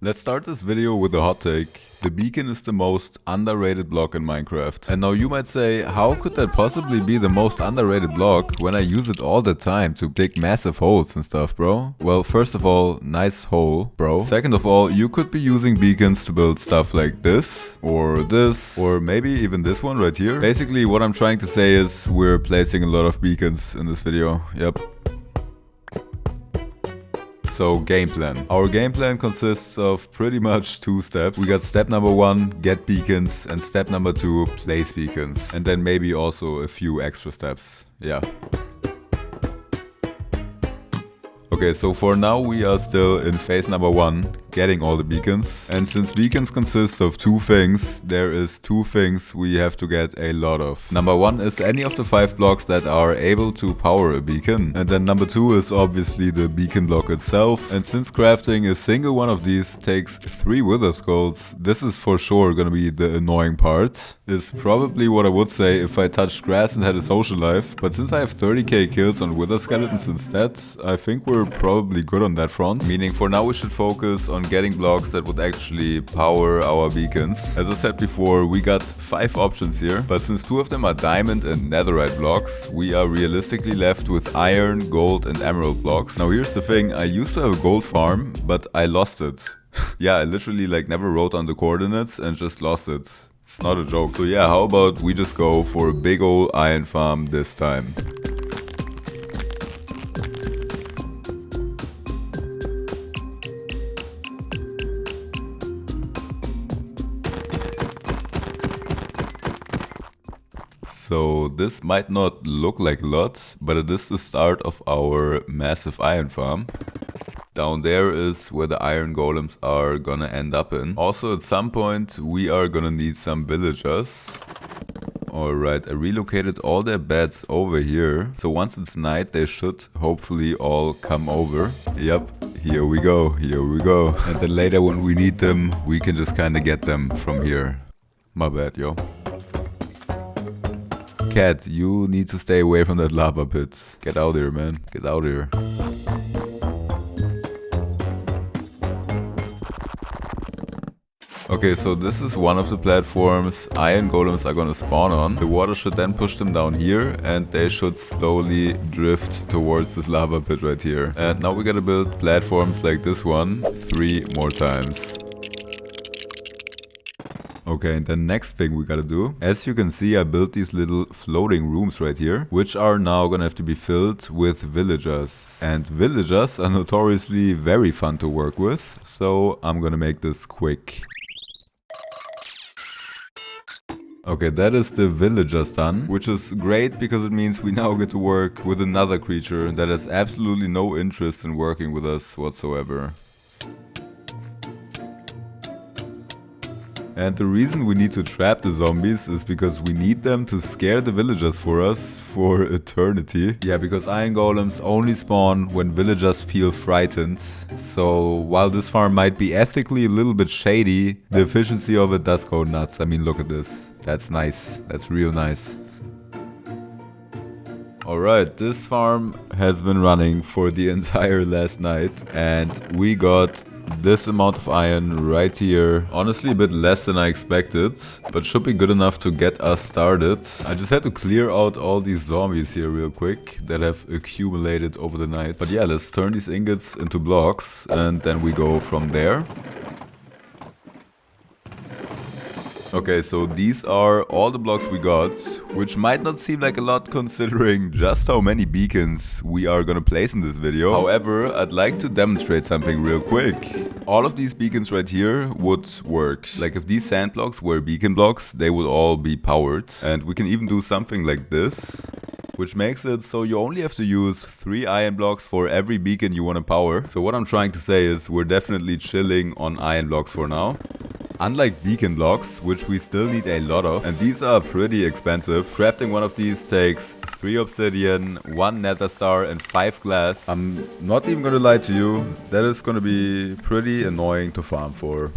Let's start this video with a hot take. The beacon is the most underrated block in Minecraft. And now you might say, how could that possibly be the most underrated block when I use it all the time to dig massive holes and stuff, bro? Well, first of all, nice hole, bro. Second of all, you could be using beacons to build stuff like this, or maybe even this one right here. Basically, what I'm trying to say is we're placing a lot of beacons in this video. Yep. So game plan. Our game plan consists of pretty much 2 steps. We got step number 1, get beacons, and step number 2, place beacons. And then maybe also a few extra steps. Yeah. Okay, so for now we are still in phase number 1, getting all the beacons. And since beacons consist of 2 things, there is 2 things we have to get a lot of. Number 1 is any of the 5 blocks that are able to power a beacon. And then number 2 is obviously the beacon block itself. And since crafting a single one of these takes 3 wither skulls, this is for sure gonna be the annoying part. Is probably what I would say if I touched grass and had a social life. But since I have 30k kills on wither skeletons instead, I think we're probably good on that front. Meaning for now we should focus on getting blocks that would actually power our beacons. As I said before, we got 5 options here, but since 2 of them are diamond and netherite blocks, we are realistically left with iron, gold and emerald blocks. Now here's the thing, I used to have a gold farm, but I lost it. Yeah, I literally never wrote down the coordinates and just lost it. It's not a joke. So yeah, how about we just go for a big old iron farm this time. So this might not look like a lot, but it is the start of our massive iron farm. Down there is where the iron golems are gonna end up in. Also at some point we are gonna need some villagers. Alright, I relocated all their beds over here. So once it's night they should hopefully all come over. Yep, here we go, here we go. And then later when we need them, we can just kinda get them from here. My bad, yo. Cat, you need to stay away from that lava pit. Get out here, man. Get out here. Okay, so this is one of the platforms iron golems are gonna spawn on. The water should then push them down here and they should slowly drift towards this lava pit right here. And now we gotta build platforms like this one 3 more times. Okay, and the next thing we gotta do, as you can see I built these little floating rooms right here, which are now gonna have to be filled with villagers. And villagers are notoriously very fun to work with, so I'm gonna make this quick. Okay, that is the villagers done, which is great because it means we now get to work with another creature that has absolutely no interest in working with us whatsoever. And the reason we need to trap the zombies is because we need them to scare the villagers for us for eternity. Yeah, because iron golems only spawn when villagers feel frightened. So while this farm might be ethically a little bit shady, the efficiency of it does go nuts. I mean, look at this. That's nice. That's real nice. Alright, this farm has been running for the entire last night and we got this amount of iron right here. Honestly a bit less than I expected, but should be good enough to get us started. I just had to clear out all these zombies here real quick that have accumulated over the night. But yeah, let's turn these ingots into blocks and then we go from there. Okay, so these are all the blocks we got, which might not seem like a lot considering just how many beacons we are gonna place in this video. However, I'd like to demonstrate something real quick. All of these beacons right here would work. Like if these sand blocks were beacon blocks, they would all be powered. And we can even do something like this, which makes it so you only have to use 3 iron blocks for every beacon you want to power. So what I'm trying to say is we're definitely chilling on iron blocks for now. Unlike beacon blocks, which we still need a lot of, and these are pretty expensive. Crafting one of these takes 3 obsidian, 1 nether star and 5 glass. I'm not even gonna lie to you, that is gonna be pretty annoying to farm for.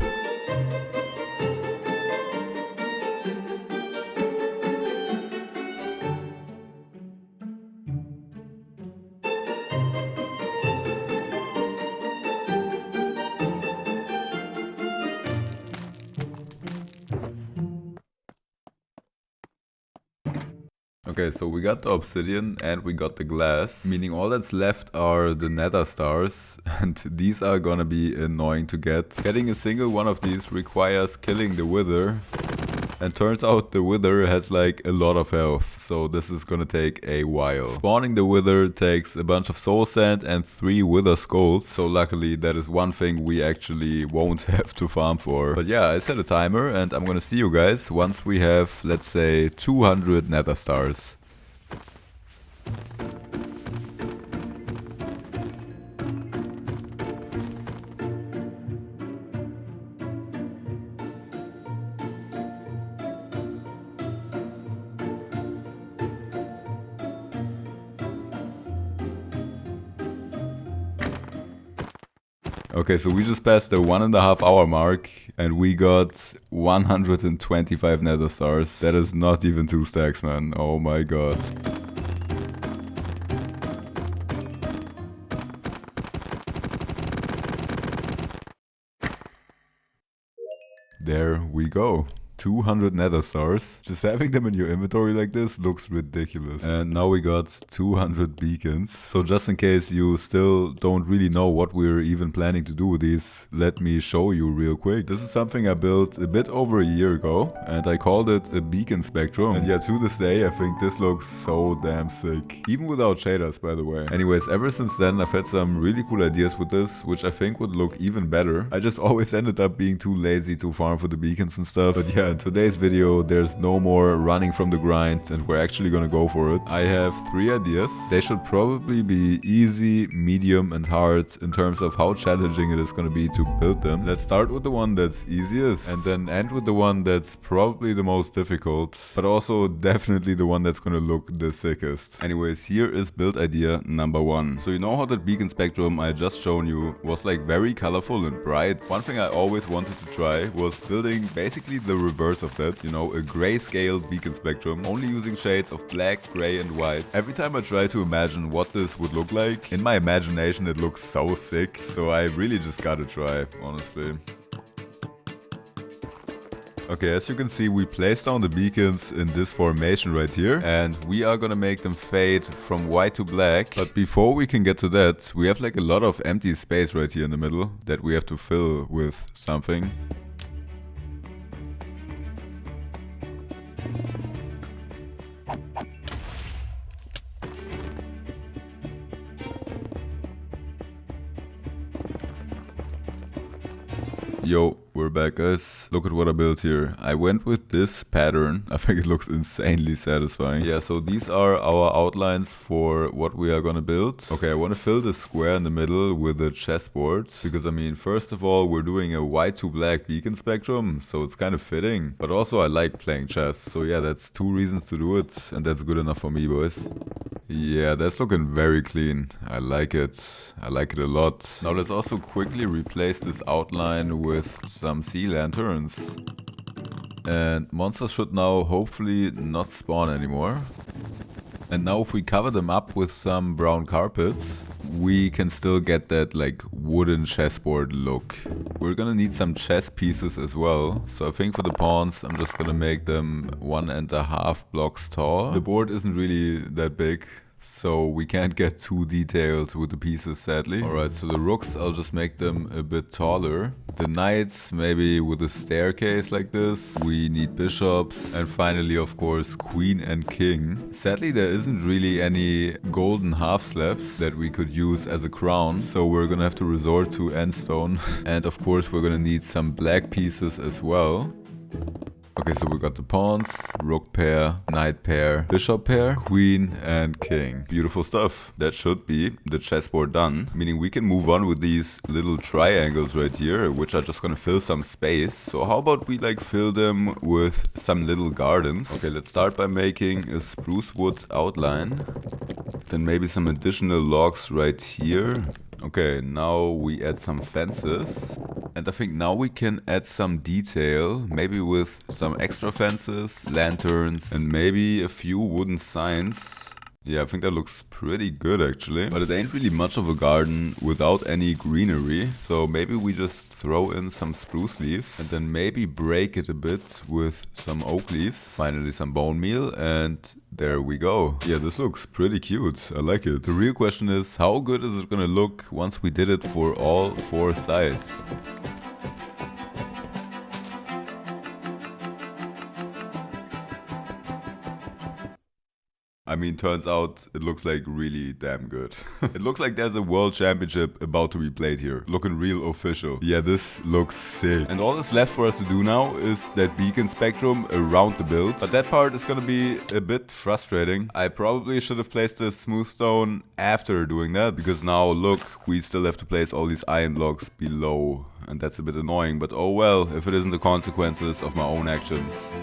Okay, so we got the obsidian and we got the glass, meaning all that's left are the nether stars, and these are gonna be annoying to get. Getting a single one of these requires killing the wither, and turns out the wither has like a lot of health, so this is gonna take a while. Spawning the wither takes a bunch of soul sand and 3 wither skulls, so luckily that is one thing we actually won't have to farm for. But yeah, I set a timer and I'm gonna see you guys once we have, let's say, 200 nether stars. Okay, so we just passed the 1.5 hour mark and we got 125 nether stars. That is not even 2 stacks, man. Oh my god. There we go. 200 nether stars. Just having them in your inventory like this looks ridiculous. And now we got 200 beacons. So just in case you still don't really know what we're even planning to do with these, let me show you real quick. This is something I built a bit over a year ago and I called it a beacon spectrum. And yeah, to this day I think this looks so damn sick. Even without shaders, by the way. Anyways, ever since then I've had some really cool ideas with this, which I think would look even better. I just always ended up being too lazy to farm for the beacons and stuff. But yeah, in today's video there's no more running from the grind and we're actually gonna go for it. I have 3 ideas. They should probably be easy, medium and hard in terms of how challenging it is gonna be to build them. Let's start with the one that's easiest and then end with the one that's probably the most difficult, but also definitely the one that's gonna look the sickest. Anyways, here is build idea number 1. So you know how that beacon spectrum I just shown you was like very colorful and bright? One thing I always wanted to try was building basically the reverse of that, you know, a grayscale beacon spectrum, only using shades of black, gray and white. Every time I try to imagine what this would look like, in my imagination it looks so sick, so I really just gotta try, honestly. Okay, as you can see, we placed down the beacons in this formation right here, and we are gonna make them fade from white to black. But before we can get to that, we have like a lot of empty space right here in the middle that we have to fill with something. Yo, we're back guys. Look at what I built here. I went with this pattern. I think it looks insanely satisfying. Yeah, so these are our outlines for what we are gonna build. Okay, I want to fill the square in the middle with a chessboard. Because I mean, first of all, we're doing a white to black beacon spectrum, so it's kind of fitting. But also I like playing chess. So yeah, that's 2 reasons to do it. And that's good enough for me, boys. Yeah, that's looking very clean. I like it. I like it a lot. Now let's also quickly replace this outline with some sea lanterns. And monsters should now hopefully not spawn anymore. And now if we cover them up with some brown carpets, we can still get that like wooden chessboard look. We're gonna need some chess pieces as well. So I think for the pawns, I'm just gonna make them 1.5 blocks tall. The board isn't really that big, so we can't get too detailed with the pieces, sadly. Alright, so the rooks, I'll just make them a bit taller. The knights, maybe with a staircase like this. We need bishops. And finally, of course, queen and king. Sadly, there isn't really any golden half slabs that we could use as a crown. So we're gonna have to resort to endstone. And of course, we're gonna need some black pieces as well. Okay, so we got the pawns, rook pair, knight pair, bishop pair, queen and king. Beautiful stuff. That should be the chessboard done. Meaning we can move on with these little triangles right here, which are just gonna fill some space. So how about we like fill them with some little gardens? Okay, let's start by making a spruce wood outline. Then maybe some additional logs right here. Okay, now we add some fences. And I think now we can add some detail, maybe with some extra fences, lanterns, and maybe a few wooden signs. Yeah, I think that looks pretty good actually. But it ain't really much of a garden without any greenery. So maybe we just throw in some spruce leaves and then maybe break it a bit with some oak leaves. Finally some bone meal, and there we go. Yeah, this looks pretty cute. I like it. The real question is, how good is it gonna look once we did it for all 4 sides? I mean, turns out it looks like really damn good. It looks like there's a world championship about to be played here. Looking real official. Yeah, this looks sick. And all that's left for us to do now is that beacon spectrum around the build. But that part is gonna be a bit frustrating. I probably should have placed the smooth stone after doing that, because now look, we still have to place all these iron blocks below. And that's a bit annoying, but oh well, if it isn't the consequences of my own actions.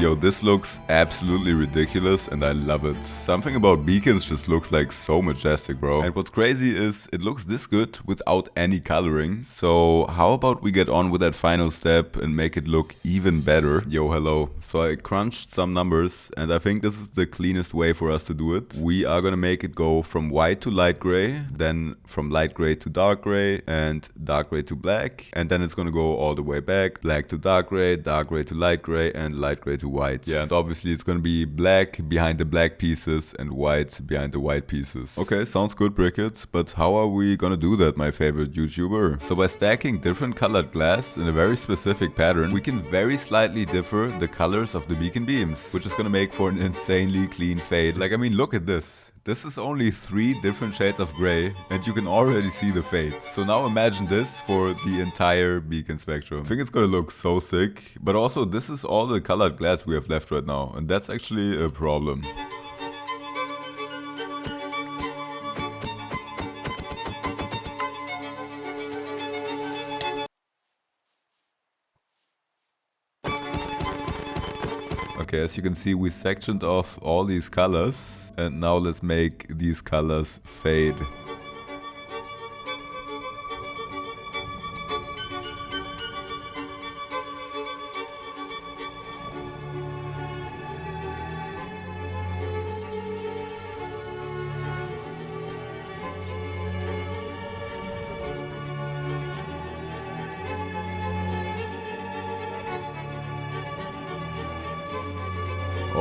Yo, this looks absolutely ridiculous and I love it. Something about beacons just looks like so majestic, bro. And what's crazy is it looks this good without any coloring. So how about we get on with that final step and make it look even better? Yo, hello. So I crunched some numbers and I think this is the cleanest way for us to do it. We are gonna make it go from white to light gray, then from light gray to dark gray, and dark gray to black. And then it's gonna go all the way back, black to dark gray to light gray, and light gray to white. Yeah, and obviously it's gonna be black behind the black pieces and white behind the white pieces. Okay, sounds good, brikit. But how are we gonna do that, my favorite YouTuber? So by stacking different colored glass in a very specific pattern, we can very slightly differ the colors of the beacon beams, which is gonna make for an insanely clean fade. Like, I mean, look at this. This is only 3 different shades of gray and you can already see the fade. So now imagine this for the entire beacon spectrum. I think it's gonna look so sick, but also this is all the colored glass we have left right now, and that's actually a problem. Okay, as you can see, we sectioned off all these colors, and now let's make these colors fade.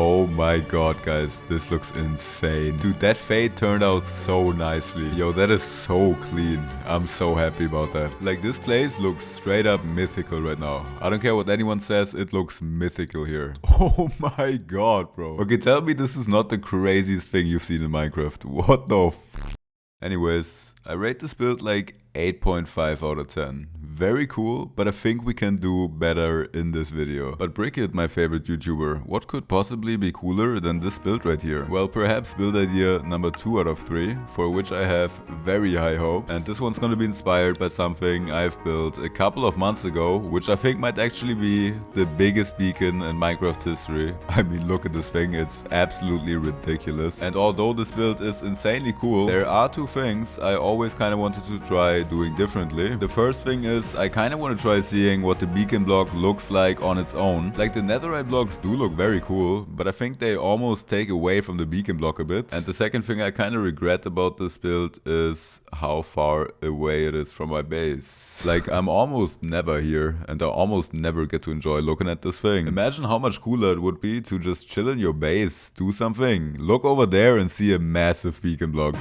Oh my god, guys, this looks insane. Dude, that fade turned out so nicely. Yo, that is so clean. I'm so happy about that. Like, this place looks straight up mythical right now. I don't care what anyone says, it looks mythical here. Oh my god, bro. Okay, tell me this is not the craziest thing you've seen in Minecraft. What the f. Anyways, I rate this build like 8.5 out of 10. Very cool, but I think we can do better in this video. But brikit, my favorite YouTuber, what could possibly be cooler than this build right here? Well, perhaps build idea number 2 out of 3, for which I have very high hopes. And this one's gonna be inspired by something I've built a couple of months ago, which I think might actually be the biggest beacon in Minecraft's history. I mean, look at this thing, it's absolutely ridiculous. And although this build is insanely cool, there are 2 things I always kind of wanted to try doing differently. The first thing is I kind of want to try seeing what the beacon block looks like on its own. Like, the netherite blocks do look very cool, but I think they almost take away from the beacon block a bit. And the second thing I kind of regret about this build is how far away it is from my base. Like, I'm almost never here and I almost never get to enjoy looking at this thing. Imagine how much cooler it would be to just chill in your base, do something, look over there and see a massive beacon block.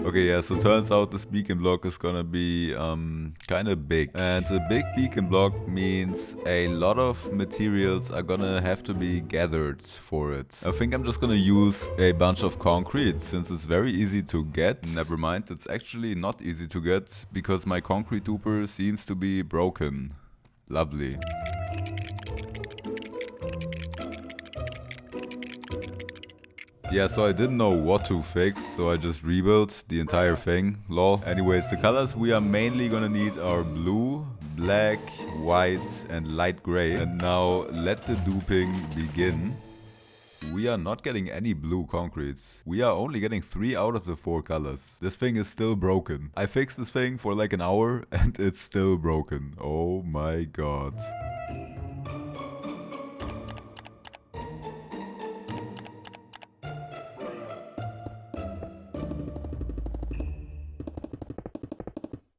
Okay, yeah, so turns out this beacon block is gonna be kind of big. And a big beacon block means a lot of materials are gonna have to be gathered for it. I think I'm just gonna use a bunch of concrete since it's very easy to get. Never mind, it's actually not easy to get because my concrete duper seems to be broken. Lovely. Yeah, so I didn't know what to fix, so I just rebuilt the entire thing, lol. Anyways, the colors we are mainly gonna need are blue, black, white, and light gray. And now let the duping begin. We are not getting any blue concrete. We are only getting 3 out of the 4 colors. This thing is still broken. I fixed this thing for like an hour and it's still broken. Oh my god.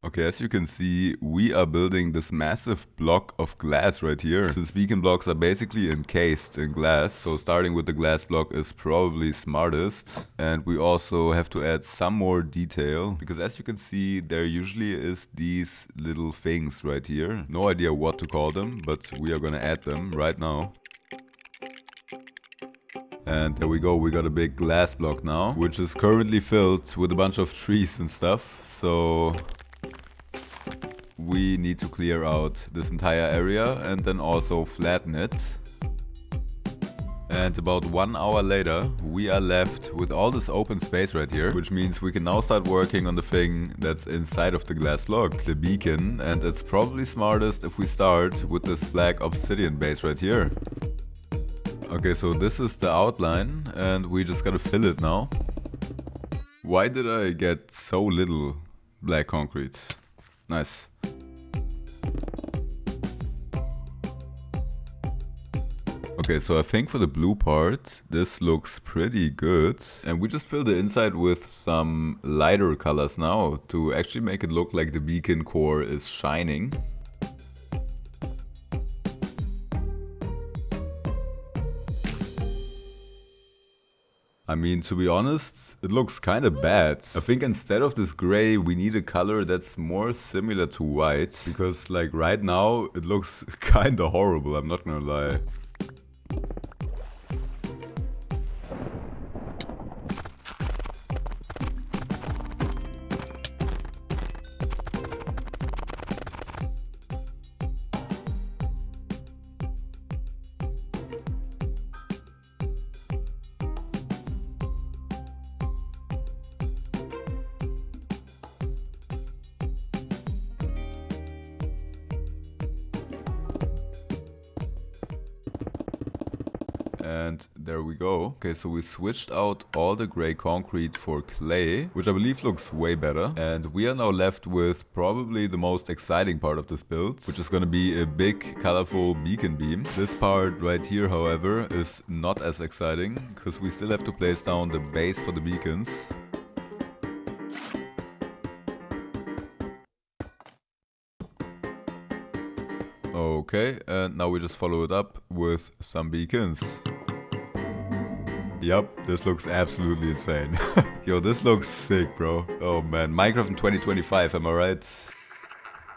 Okay, as you can see, we are building this massive block of glass right here. Since beacon blocks are basically encased in glass, so starting with the glass block is probably smartest. And we also have to add some more detail, because as you can see, there usually is these little things right here. No idea what to call them, but we are gonna add them right now. And there we go, we got a big glass block now, which is currently filled with a bunch of trees and stuff, so we need to clear out this entire area and then also flatten it. And about 1 hour later, we are left with all this open space right here, which means we can now start working on the thing that's inside of the glass block, the beacon, and it's probably smartest if we start with this black obsidian base right here. Okay, so this is the outline and we just gotta fill it now. Why did I get so little black concrete? Nice. Okay, so I think for the blue part, this looks pretty good. And we just fill the inside with some lighter colors now to actually make it look like the beacon core is shining. I mean, to be honest, it looks kind of bad. I think instead of this gray, we need a color that's more similar to white. Because like right now, it looks kind of horrible, I'm not gonna lie. And there we go. Okay, so we switched out all the gray concrete for clay, which I believe looks way better. And we are now left with probably the most exciting part of this build, which is going to be a big, colorful beacon beam. This part right here, however, is not as exciting, because we still have to place down the base for the beacons. Okay, and now we just follow it up with some beacons. Yup, this looks absolutely insane. Yo, this looks sick, bro. Oh man, Minecraft in 2025, am I right?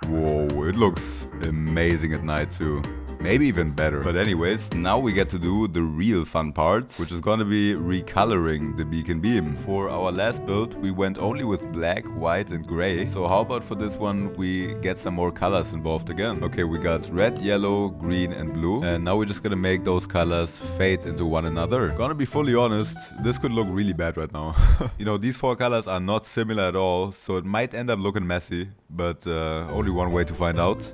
Whoa, it looks amazing at night too. Maybe even better. But anyways, now we get to do the real fun part, which is gonna be recoloring the beacon beam. For our last build, we went only with black, white and gray. So how about for this one, we get some more colors involved again. Okay, we got red, yellow, green and blue. And now we're just gonna make those colors fade into one another. Gonna be fully honest, this could look really bad right now. You know, these 4 colors are not similar at all, so it might end up looking messy, but only one way to find out.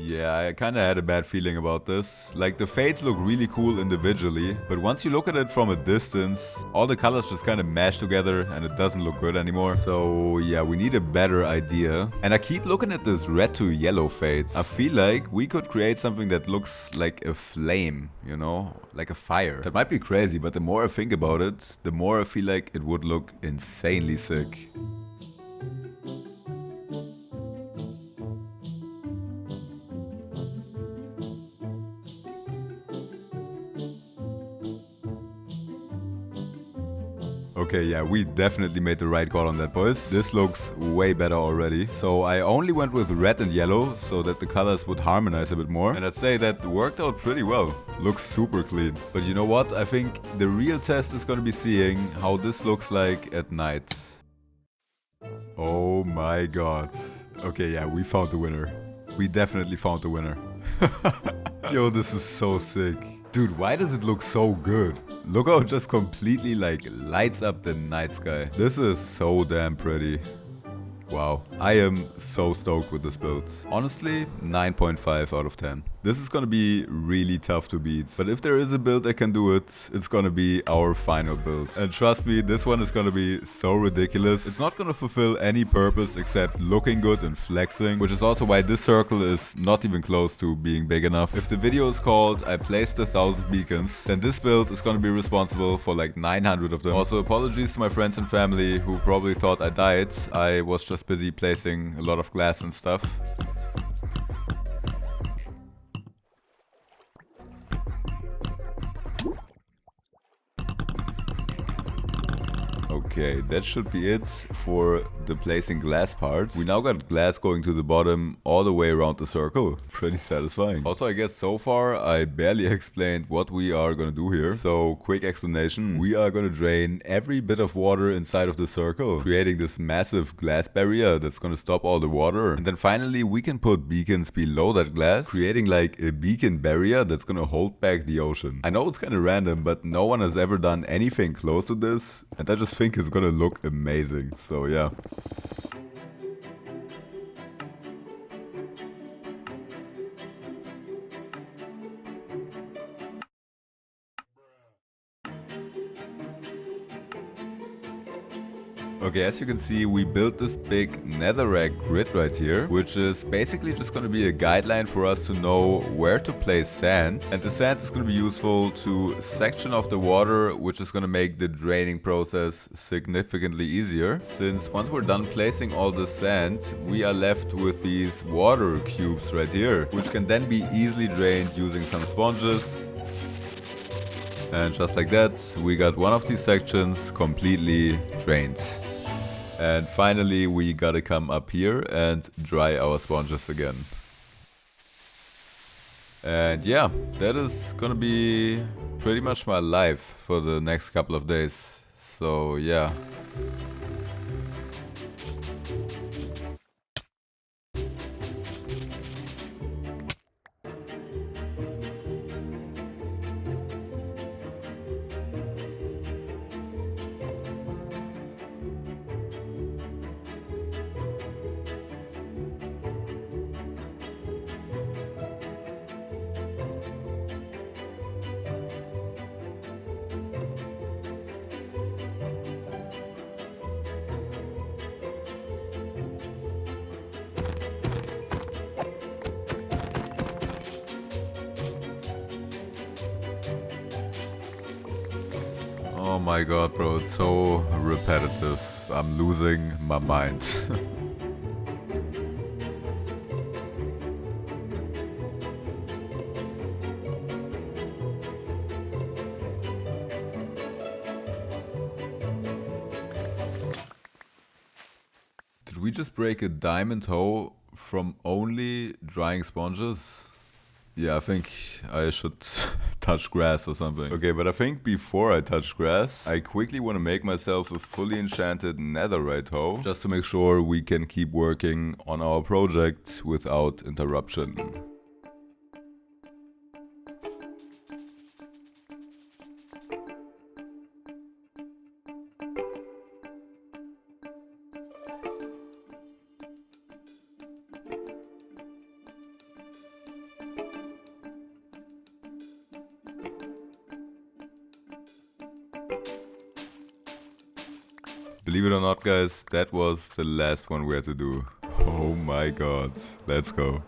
Yeah, I kinda had a bad feeling about this. Like, the fades look really cool individually, but once you look at it from a distance, all the colors just kinda mash together and it doesn't look good anymore. So yeah, we need a better idea. And I keep looking at this red to yellow fades. I feel like we could create something that looks like a flame, you know? Like a fire. That might be crazy, but the more I think about it, the more I feel like it would look insanely sick. Okay, yeah, we definitely made the right call on that, boys. This looks way better already. So I only went with red and yellow so that the colors would harmonize a bit more. And I'd say that worked out pretty well. Looks super clean. But you know what? I think the real test is gonna be seeing how this looks like at night. Oh my god. Okay, yeah, we found the winner. We definitely found the winner. Yo, this is so sick. Dude, why does it look so good? Look how it just completely like lights up the night sky. This is so damn pretty. Wow, I am so stoked with this build. Honestly, 9.5 out of 10. This is gonna be really tough to beat, but if there is a build that can do it, it's gonna be our final build. And trust me, this one is gonna be so ridiculous. It's not gonna fulfill any purpose except looking good and flexing, which is also why this circle is not even close to being big enough. If the video is called I placed 1,000 beacons, then this build is gonna be responsible for like 900 of them. Also, apologies to my friends and family who probably thought I died. I was just busy placing a lot of glass and stuff. Okay, that should be it for the placing glass part. We now got glass going to the bottom all the way around the circle. Pretty satisfying. Also, I guess so far I barely explained what we are gonna do here. So, quick explanation. We are gonna drain every bit of water inside of the circle, creating this massive glass barrier that's gonna stop all the water. And then finally, we can put beacons below that glass, creating like a beacon barrier that's gonna hold back the ocean. I know it's kind of random, but no one has ever done anything close to this, and I just think it's gonna look amazing. So yeah. Okay, as you can see, we built this big netherrack grid right here, which is basically just going to be a guideline for us to know where to place sand. And the sand is going to be useful to section off the water, which is going to make the draining process significantly easier. Since once we're done placing all the sand, we are left with these water cubes right here, which can then be easily drained using some sponges. And just like that, we got one of these sections completely drained. And finally, we gotta come up here and dry our sponges again. And yeah, that is gonna be pretty much my life for the next couple of days. So yeah. Oh my god, bro, it's so repetitive. I'm losing my mind. Did we just break a diamond hoe from only drying sponges? Yeah, I think I should touch grass or something. Okay, but I think before I touch grass, I quickly want to make myself a fully enchanted netherite hoe, just to make sure we can keep working on our project without interruption. Believe it or not, guys, that was the last one we had to do. Oh my god. Let's go.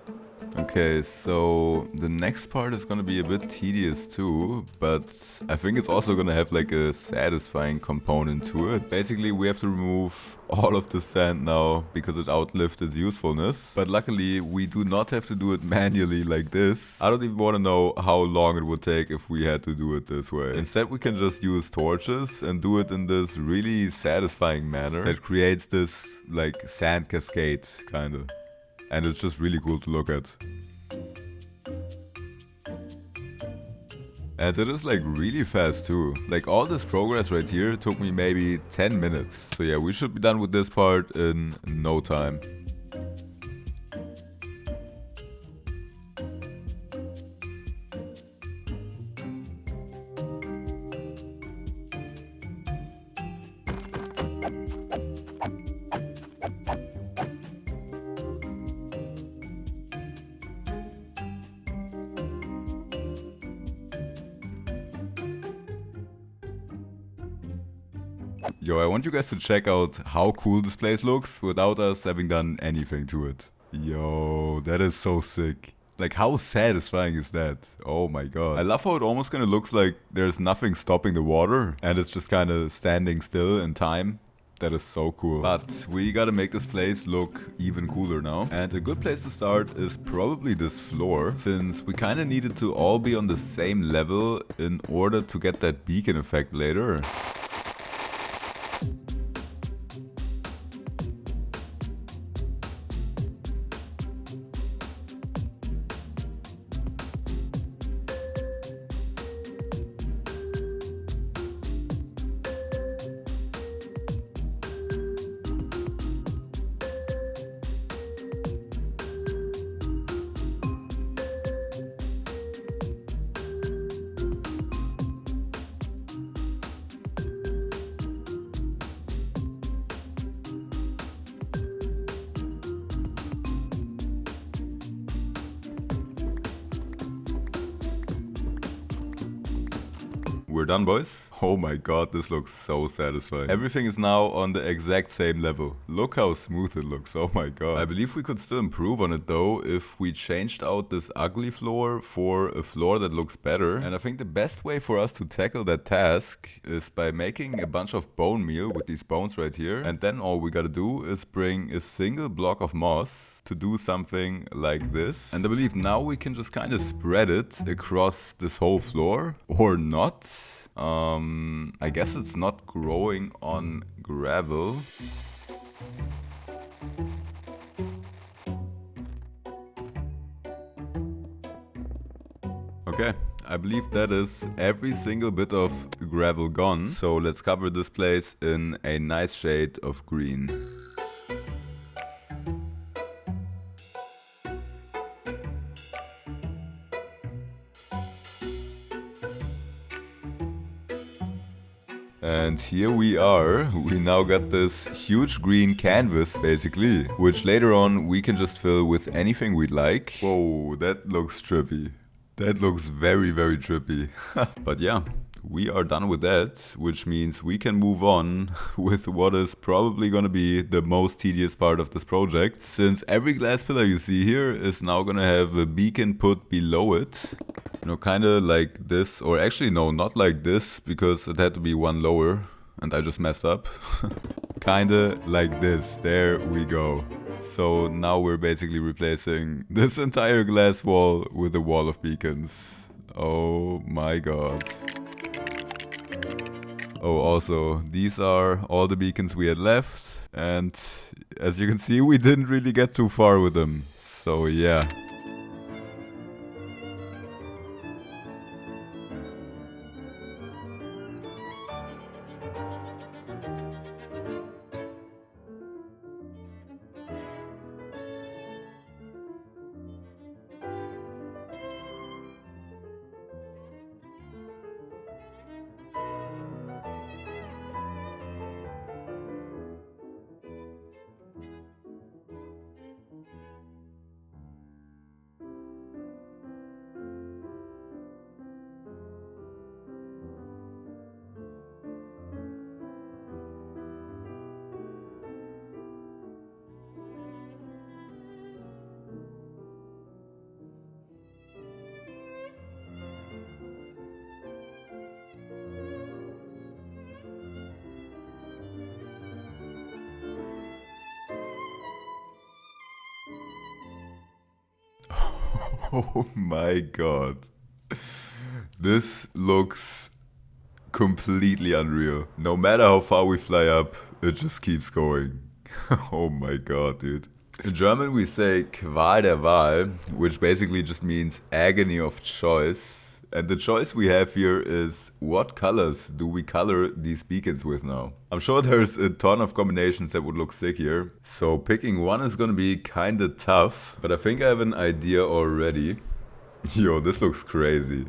Okay, so the next part is gonna be a bit tedious too, but I think it's also gonna have like a satisfying component to it. Basically, we have to remove all of the sand now because it outlived its usefulness. But luckily, we do not have to do it manually like this. I don't even want to know how long it would take if we had to do it this way. Instead, we can just use torches and do it in this really satisfying manner that creates this like sand cascade, kinda. And it's just really cool to look at. And it is like really fast too. Like all this progress right here took me maybe 10 minutes. So yeah, we should be done with this part in no time. Yo, I want you guys to check out how cool this place looks without us having done anything to it. Yo, that is so sick. Like, how satisfying is that? Oh my god. I love how it almost kind of looks like there's nothing stopping the water and it's just kind of standing still in time. That is so cool. But we gotta make this place look even cooler now. And a good place to start is probably this floor, since we kind of needed to all be on the same level in order to get that beacon effect later. We're done, boys. Oh my god, this looks so satisfying. Everything is now on the exact same level. Look how smooth it looks. Oh my god. I believe we could still improve on it though if we changed out this ugly floor for a floor that looks better. And I think the best way for us to tackle that task is by making a bunch of bone meal with these bones right here. And then all we gotta do is bring a single block of moss to do something like this. And I believe now we can just kind of spread it across this whole floor. Or not. I guess it's not growing on gravel. Okay, I believe that is every single bit of gravel gone. So let's cover this place in a nice shade of green. And here we are. We now got this huge green canvas basically, which later on we can just fill with anything we'd like. Whoa, that looks trippy. That looks very, very trippy. But yeah, we are done with that, which means we can move on with what is probably gonna be the most tedious part of this project, since every glass pillar you see here is now gonna have a beacon put below it. You know, kind of like this, or actually no, not like this, because it had to be one lower, and I just messed up. Kinda like this, there we go. So now we're basically replacing this entire glass wall with a wall of beacons. Oh my god. Oh, also, these are all the beacons we had left, and as you can see, we didn't really get too far with them. So yeah. Oh my god. This looks completely unreal. No matter how far we fly up, it just keeps going. Oh my god, dude. In German we say Qual der Wahl, which basically just means agony of choice. And the choice we have here is, what colors do we color these beacons with now? I'm sure there's a ton of combinations that would look sick here. So picking one is gonna be kinda tough, but I think I have an idea already. Yo, this looks crazy.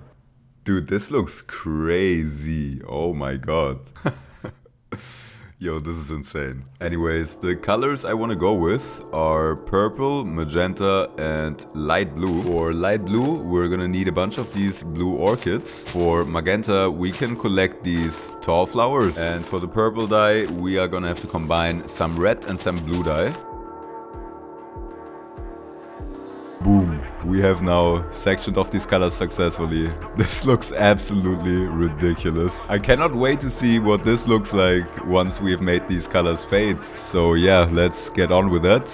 Dude, this looks crazy. Oh my god. Yo, this is insane. Anyways, the colors I want to go with are purple, magenta, and light blue. For light blue, we're gonna need a bunch of these blue orchids. For magenta, we can collect these tall flowers. And for the purple dye, we are gonna have to combine some red and some blue dye. Boom. We have now sectioned off these colors successfully. This looks absolutely ridiculous. I cannot wait to see what this looks like once we've made these colors fade. So yeah, let's get on with that.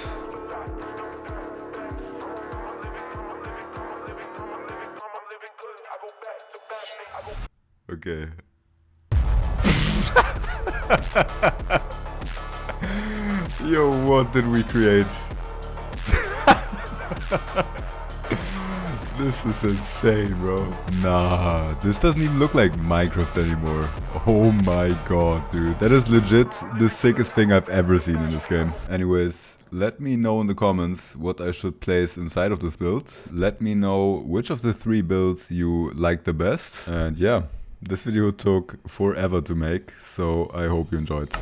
Okay. Yo, what did we create? This is insane, bro. Nah, this doesn't even look like Minecraft anymore. Oh my god, dude. That is legit the sickest thing I've ever seen in this game. Anyways, let me know in the comments what I should place inside of this build. Let me know which of the 3 builds you like the best. And yeah, this video took forever to make, so I hope you enjoyed.